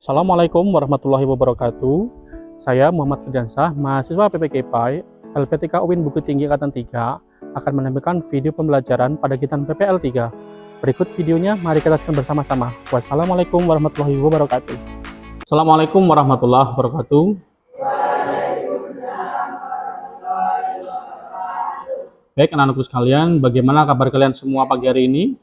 Assalamualaikum warahmatullahi wabarakatuh. Saya Muhammad Firdansah, mahasiswa PPKPAI, LPTK UIN Bukit Tinggi Angkatan 3, akan menampilkan video pembelajaran pada kitab PPL 3. Berikut videonya, mari kita saksikan bersama-sama. Wassalamualaikum warahmatullahi wabarakatuh. Assalamualaikum warahmatullahi wabarakatuh. Baik anak-anakku sekalian, bagaimana kabar kalian semua pagi hari ini?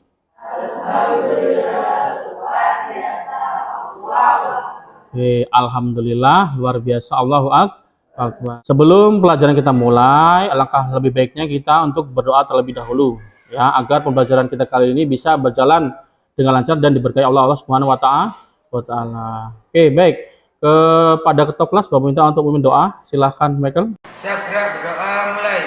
Alhamdulillah, luar biasa, Allahu Akbar. Sebelum pelajaran kita mulai, alangkah lebih baiknya kita untuk berdoa terlebih dahulu, ya, agar pembelajaran kita kali ini bisa berjalan dengan lancar dan diberkahi Allah Subhanahu wa Ta'ala. Oke, baik. Kepada ketua kelas, Bapak minta untuk memimpin doa. Silahkan, Michael. Segera berdoa mulai.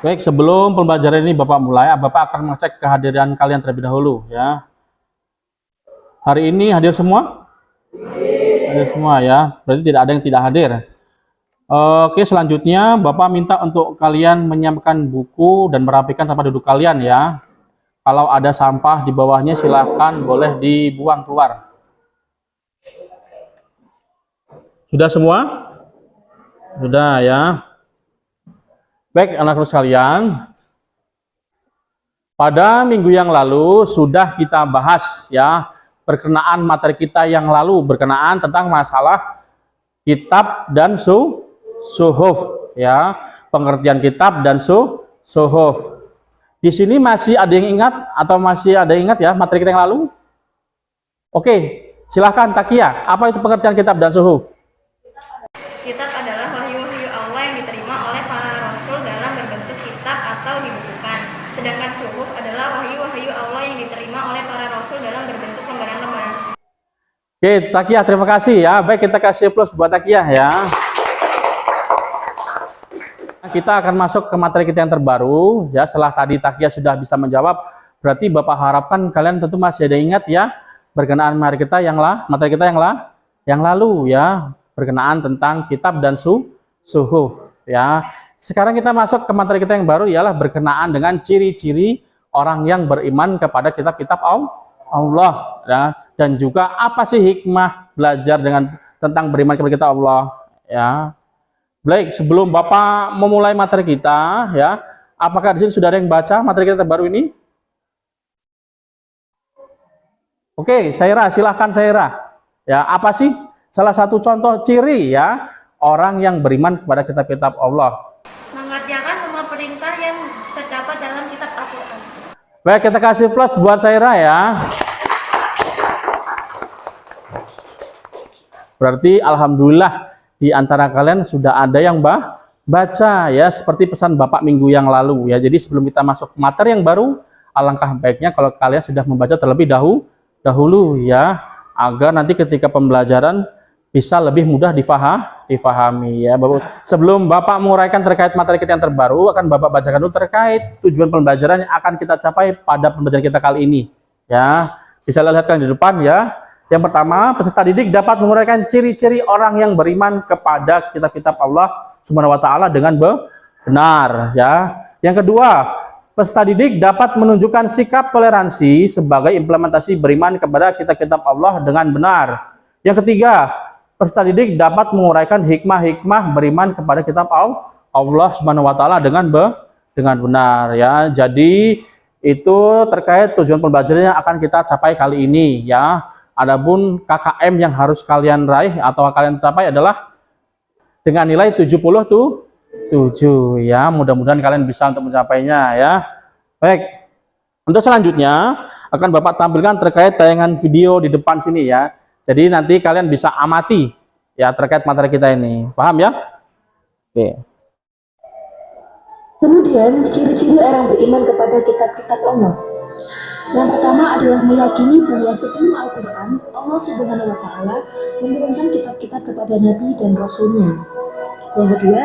Baik, sebelum pembelajaran ini Bapak mulai, Bapak akan mengecek kehadiran kalian terlebih dahulu, ya. Hari ini hadir semua? Hadir semua, ya. Berarti tidak ada yang tidak hadir. Oke, selanjutnya Bapak minta untuk kalian menyiapkan buku dan merapikan tempat duduk kalian, ya. Kalau ada sampah di bawahnya silahkan boleh dibuang keluar. Sudah semua? Sudah, ya. Baik anak-anak sekalian, pada minggu yang lalu sudah kita bahas, ya, berkenaan materi kita yang lalu berkenaan tentang masalah kitab dan suhuf, ya, pengertian kitab dan suhuf. Di sini masih ada yang ingat atau masih ada yang ingat, ya, materi kita yang lalu? Oke, silahkan Takia, apa itu pengertian kitab dan suhuf? Kitab adalah wahyu-wahyu Allah yang diterima oleh para rasul dalam berbentuk kitab atau dibukukan. Sedangkan suhuf adalah wahyu-wahyu Allah yang diterima oleh para rasul dalam berbentuk lembaran-lembaran. Oke, Takia, terima kasih, ya. Baik, kita kasih plus buat Takia, ya. Kita akan masuk ke materi kita yang terbaru, ya. Setelah tadi Takia sudah bisa menjawab, berarti Bapak harapkan kalian tentu masih ada ingat, ya, berkenaan materi kita yang lalu, ya, berkenaan tentang kitab dan suhuf, ya. Sekarang kita masuk ke materi kita yang baru, ialah berkenaan dengan ciri-ciri orang yang beriman kepada kitab-kitab Allah, ya, dan juga apa sih hikmah belajar tentang beriman kepada kitab Allah, ya. Baik, sebelum Bapak memulai materi kita, ya, apakah di sini sudah ada yang baca materi kita terbaru ini? Oke, Saira, silahkan Saira. Ya, apa sih salah satu contoh ciri, ya, orang yang beriman kepada kitab-kitab Allah? Mengerjakan semua perintah yang terdapat dalam kitab Al-Quran. Baik, kita kasih plus buat Saira, ya. Berarti alhamdulillah di antara kalian sudah ada yang baca, ya, seperti pesan Bapak minggu yang lalu, ya. Jadi sebelum kita masuk ke materi yang baru, alangkah baiknya kalau kalian sudah membaca terlebih dahulu, ya, agar nanti ketika pembelajaran bisa lebih mudah difahami, ya. Sebelum Bapak menguraikan terkait materi kita yang terbaru, akan Bapak bacakan dulu terkait tujuan pembelajaran yang akan kita capai pada pembelajaran kita kali ini, ya. Bisa lihatkan di depan, ya. Yang pertama, peserta didik dapat menguraikan ciri-ciri orang yang beriman kepada kitab-kitab Allah Subhanahu wa Ta'ala dengan benar, ya. Yang kedua, peserta didik dapat menunjukkan sikap toleransi sebagai implementasi beriman kepada kitab-kitab Allah dengan benar. Yang ketiga, peserta didik dapat menguraikan hikmah-hikmah beriman kepada kitab Allah Subhanahu wa Ta'ala dengan benar, ya. Jadi itu terkait tujuan pembelajaran yang akan kita capai kali ini, ya. Adapun KKM yang harus kalian raih atau kalian capai adalah dengan nilai 77, ya. Mudah-mudahan kalian bisa untuk mencapainya, ya. Baik. Untuk selanjutnya akan Bapak tampilkan terkait tayangan video di depan sini, ya. Jadi nanti kalian bisa amati, ya, terkait materi kita ini. Paham, ya? Oke. Kemudian, ciri-ciri orang beriman kepada kitab-kitab Allah. Yang pertama adalah meyakini bahwa sebelum Al-Quran, Allah Subhanahu wa Ta'ala menurunkan kitab-kitab kepada Nabi dan Rasul-Nya. Yang kedua,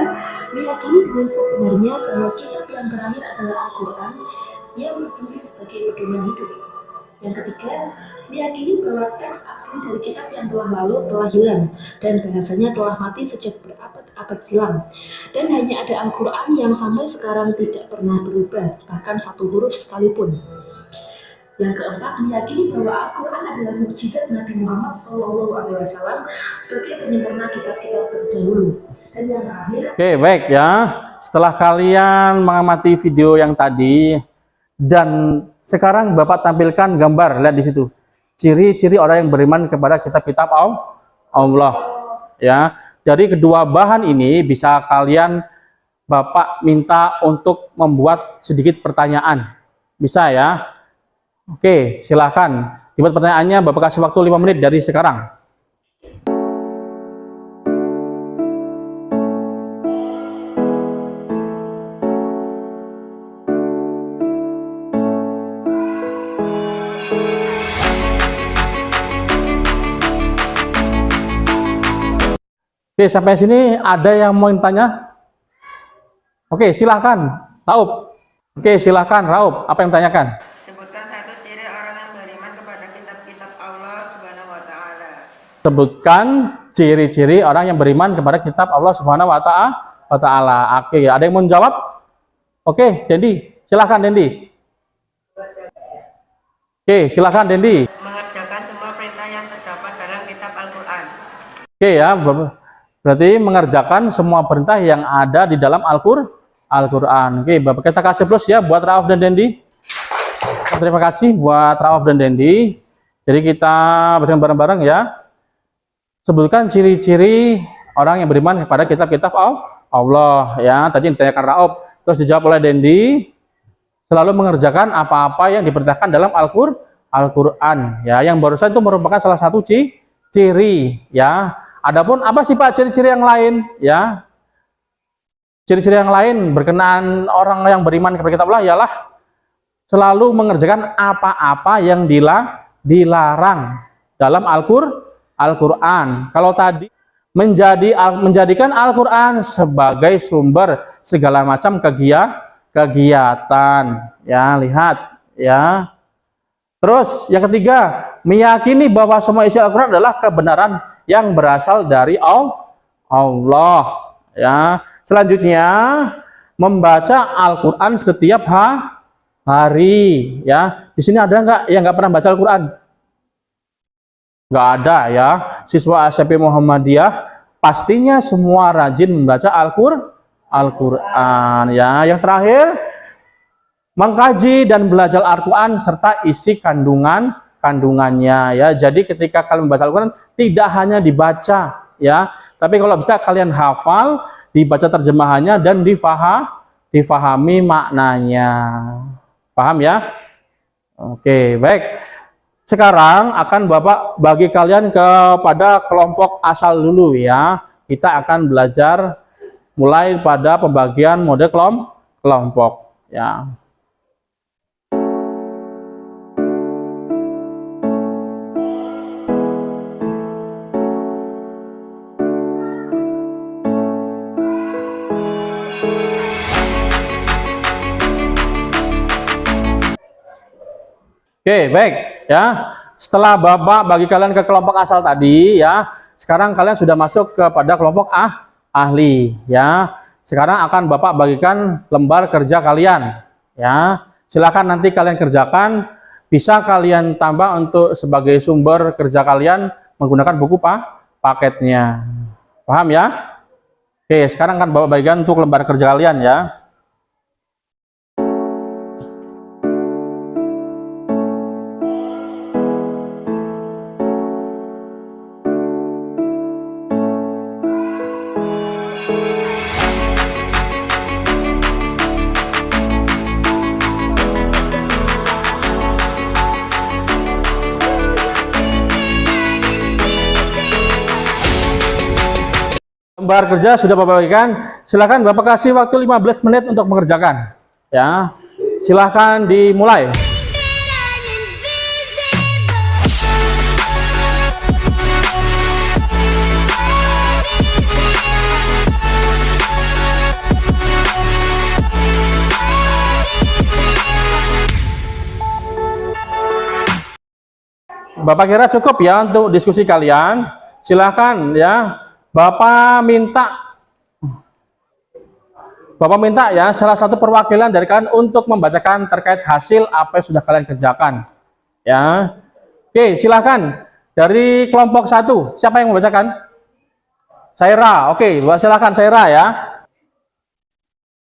meyakini dengan sebenarnya bahwa kitab yang terakhir adalah Al-Quran yang berfungsi sebagai pedoman hidup. Yang ketiga, meyakini bahwa teks asli dari kitab yang telah lalu telah hilang dan bahasanya telah mati sejak berabad-abad silam. Dan hanya ada Al-Quran yang sampai sekarang tidak pernah berubah, bahkan satu huruf sekalipun. Yang keempat, meyakini bahwa Al-Quran adalah mukjizat Nabi Muhammad SAW sebagai penyempurna kitab-kitab terdahulu. Dan yang terakhir, Oke, baik ya. Setelah kalian mengamati video yang tadi dan sekarang Bapak tampilkan gambar, lihat di situ. Ciri-ciri orang yang beriman kepada kitab-kitab Allah. Ya, dari kedua bahan ini bisa kalian Bapak minta untuk membuat sedikit pertanyaan. Bisa ya? Oke, silakan. Dibuat pertanyaannya, Bapak kasih waktu 5 menit dari sekarang. Oke, sampai sini ada yang mau tanya? Oke, silakan, Raup. Oke, silakan, Raup. Apa yang tanyakan? Sebutkan satu ciri orang yang beriman kepada kitab-kitab Allah Subhanahu wa taala. Sebutkan ciri-ciri orang yang beriman kepada kitab Allah Subhanahu wa taala. Oke, ada yang mau jawab? Oke, Dendi, silakan Dendi. Oke, silakan Dendi. Mengerjakan semua perintah yang terdapat dalam kitab Al-Qur'an. Oke ya, berarti mengerjakan semua perintah yang ada di dalam Al-Qur'an. Oke, Bapak kita kasih plus ya buat Rauf dan Dendi. Terima kasih buat Rauf dan Dendi. Jadi kita bersama bareng-bareng ya. Sebutkan ciri-ciri orang yang beriman kepada kitab-kitab Allah ya. Tadi yang ditanyakan Rauf, terus dijawab oleh Dendi. Selalu mengerjakan apa-apa yang diperintahkan dalam Al-Qur'an ya. Yang barusan itu merupakan salah satu ciri ya. Adapun apa sih Pak ciri-ciri yang lain ya? Ciri-ciri yang lain berkenaan orang yang beriman kepada kitab Allah ialah selalu mengerjakan apa-apa yang dilarang dalam Al-Qur'an. Kalau tadi menjadikan Al-Qur'an sebagai sumber segala macam kegiatan ya, lihat ya. Terus yang ketiga, meyakini bahwa semua isi Al-Qur'an adalah kebenaran yang berasal dari Allah ya. Selanjutnya membaca Al-Qur'an setiap hari ya. Di sini ada nggak yang nggak pernah baca Al-Qur'an? Nggak ada ya. Siswa SMP Muhammadiyah pastinya semua rajin membaca Al-Qur'an ya. Yang terakhir, mengkaji dan belajar Al-Qur'an serta isi kandungannya ya. Jadi ketika kalian membaca Al-Qur'an tidak hanya dibaca ya, tapi kalau bisa kalian hafal, dibaca terjemahannya dan difahami maknanya. Paham ya? Oke, baik. Sekarang akan Bapak bagi kalian kepada kelompok asal dulu ya. Kita akan belajar mulai pada pembagian mode kelompok ya. Oke, baik ya. Setelah Bapak bagi kalian ke kelompok asal tadi ya, sekarang kalian sudah masuk kepada kelompok ahli ya. Sekarang akan Bapak bagikan lembar kerja kalian ya. Silakan nanti kalian kerjakan, bisa kalian tambah untuk sebagai sumber kerja kalian menggunakan buku paketnya. Paham ya? Oke, sekarang akan Bapak bagikan untuk lembar kerja kalian ya. Lembar kerja sudah Bapak bagikan. Silakan Bapak kasih waktu 15 menit untuk mengerjakan. Ya. Silakan dimulai. Bapak kira cukup ya untuk diskusi kalian. Silahkan ya. Bapak minta ya salah satu perwakilan dari kalian untuk membacakan terkait hasil apa yang sudah kalian kerjakan. Ya. Oke, silahkan. Dari kelompok 1, siapa yang membacakan? Saira. Oke, silakan Saira ya.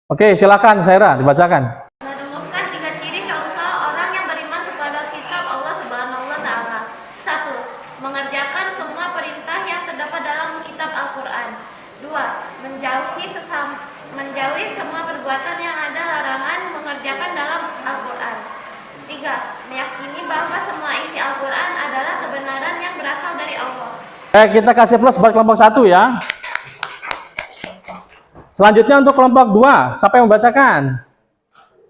Oke, silakan Saira dibacakan. Merumuskan 3 ciri contoh orang yang beriman kepada kitab Allah Subhanahu wa Ta'ala. 1. Mengerjakan semua perintah yang terdapat dalam kitab Al-Quran. 2. Menjauhi semua perbuatan yang ada larangan mengerjakan dalam Al-Quran. 3. Meyakini bahwa semua isi Al-Quran adalah kebenaran yang berasal dari Allah. Kita kasih plus buat kelompok 1 ya. Selanjutnya untuk kelompok 2, siapa yang membacakan?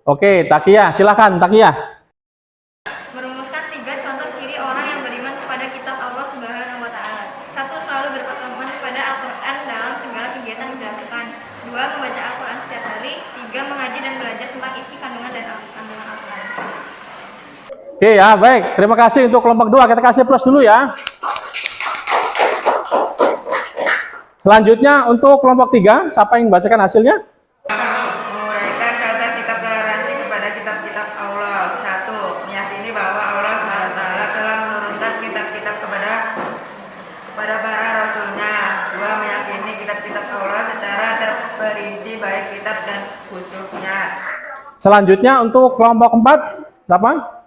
Oke, Takia, silakan Takia. Merumuskan 3 contoh ciri orang yang beriman kepada kitab Allah Subhanahu wa Ta'ala. 1. Selalu berpedoman kepada Al-Quran dalam segala kegiatan yang dilakukan. 2. Membaca Al-Quran setiap hari. 3. Mengaji dan belajar tentang isi kandungan dan kandungan Al-Quran. Oke ya, baik. Terima kasih untuk kelompok 2. Kita kasih plus dulu ya. Selanjutnya untuk kelompok 3, siapa yang membacakan hasilnya? Menguraikan kata sikap toleransi kepada kitab-kitab Allah. 1. Meyakini bahwa Allah SWT telah menurunkan kitab-kitab kepada para rasulnya. 2. Meyakini kitab-kitab Allah secara terperinci baik kitab dan khususnya. Selanjutnya untuk kelompok 4, siapa?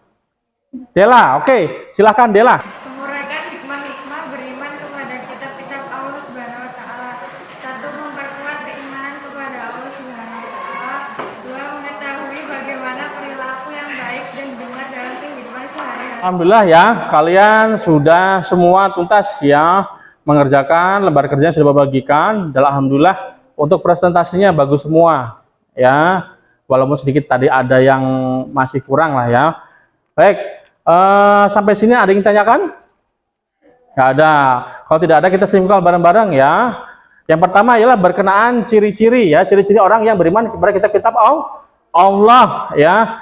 Dela. Oke, silakan Dela. Menguraikan hikmah-hikmah beriman kepada kitab-kitab Allah Subhanahu wa Ta'ala. 1. Memperkuat keimanan kepada Allah Subhanahu wa Ta'ala. 2. Mengetahui bagaimana perilaku yang baik dan benar dalam kehidupan sehari-hari. Alhamdulillah ya, kalian sudah semua tuntas ya mengerjakan lembar kerja yang sudah bagikan. Dan alhamdulillah untuk presentasinya bagus semua ya. Walaupun sedikit tadi ada yang masih kurang lah ya. Baik, sampai sini ada yang tanyakan? Nggak ada. Kalau tidak ada kita simpulkan bareng-bareng ya. Yang pertama ialah berkenaan ciri-ciri ya, ciri-ciri orang yang beriman kepada kitab-kitab Allah ya.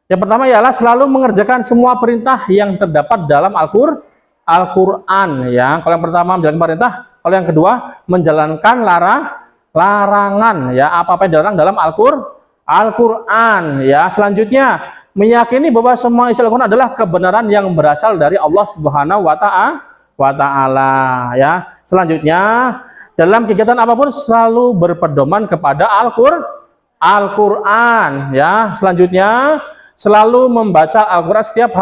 Yang pertama ialah selalu mengerjakan semua perintah yang terdapat dalam Al-Quran ya. Kalau yang pertama menjalankan perintah, kalau yang kedua menjalankan larangan ya, apa-apa yang dilarang dalam Al-Quran ya. Selanjutnya meyakini bahwa semua isi Al-Quran adalah kebenaran yang berasal dari Allah Subhanahu wa Ta'ala ya. Selanjutnya dalam kegiatan apapun selalu berpedoman kepada Al-Quran ya. Selanjutnya selalu membaca Al-Quran setiap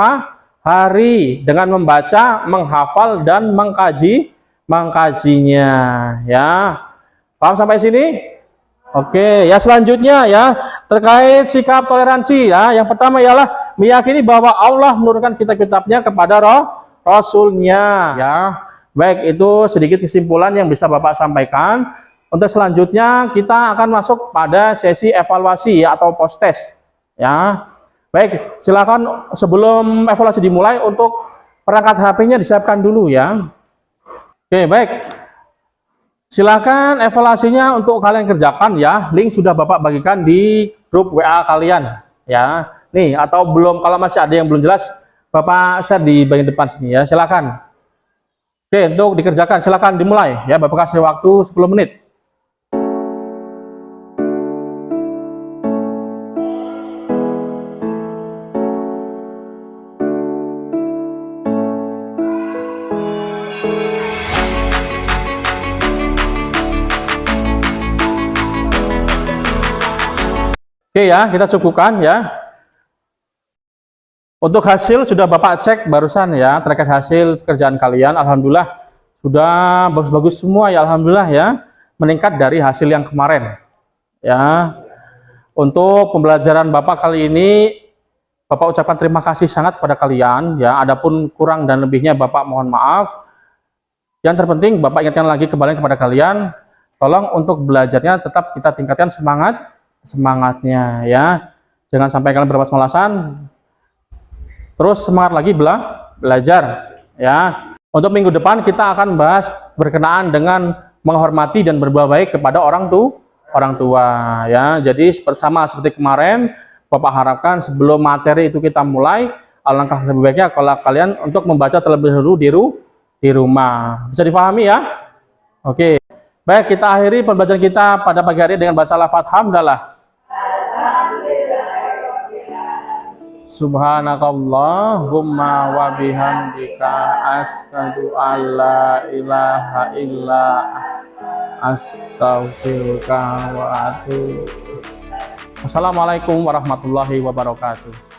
hari dengan membaca, menghafal dan mengkajinya ya. Paham sampai sini? Oke, ya selanjutnya ya terkait sikap toleransi ya. Yang pertama ialah meyakini bahwa Allah menurunkan kitab-kitabnya kepada Rasulnya ya. Baik, itu sedikit kesimpulan yang bisa Bapak sampaikan. Untuk selanjutnya kita akan masuk pada sesi evaluasi ya, atau post test ya. Baik, silakan sebelum evaluasi dimulai untuk perangkat HP-nya disiapkan dulu ya. Oke, baik. Silakan evaluasinya untuk kalian kerjakan ya. Link sudah Bapak bagikan di grup WA kalian ya. Nih, atau belum, kalau masih ada yang belum jelas, Bapak share di bagian depan sini ya. Silakan. Oke, untuk dikerjakan silakan dimulai ya. Bapak kasih waktu 10 menit. Oke ya, kita cukupkan ya. Untuk hasil sudah Bapak cek barusan ya, terkait hasil kerjaan kalian. Alhamdulillah sudah bagus-bagus semua ya, alhamdulillah ya. Meningkat dari hasil yang kemarin ya. Untuk pembelajaran Bapak kali ini, Bapak ucapkan terima kasih sangat kepada kalian ya. Adapun kurang dan lebihnya Bapak mohon maaf. Yang terpenting Bapak ingatkan lagi kembali kepada kalian, tolong untuk belajarnya tetap kita tingkatkan semangatnya ya. Jangan sampai kalian berbuat malasan. Terus semangat lagi belajar ya. Untuk minggu depan kita akan bahas berkenaan dengan menghormati dan berbuat baik kepada orang tua ya. Jadi seperti kemarin Bapak harapkan sebelum materi itu kita mulai, alangkah lebih baiknya kalau kalian untuk membaca terlebih dahulu di rumah. Bisa difahami ya? Oke. Baik, kita akhiri pembelajaran kita pada pagi hari dengan baca lafaz hamdalah. Subhanakallahumma wa bihamdika asyhadu alla ilaha illa astaghfiruka wa atubu. Assalamualaikum warahmatullahi wabarakatuh.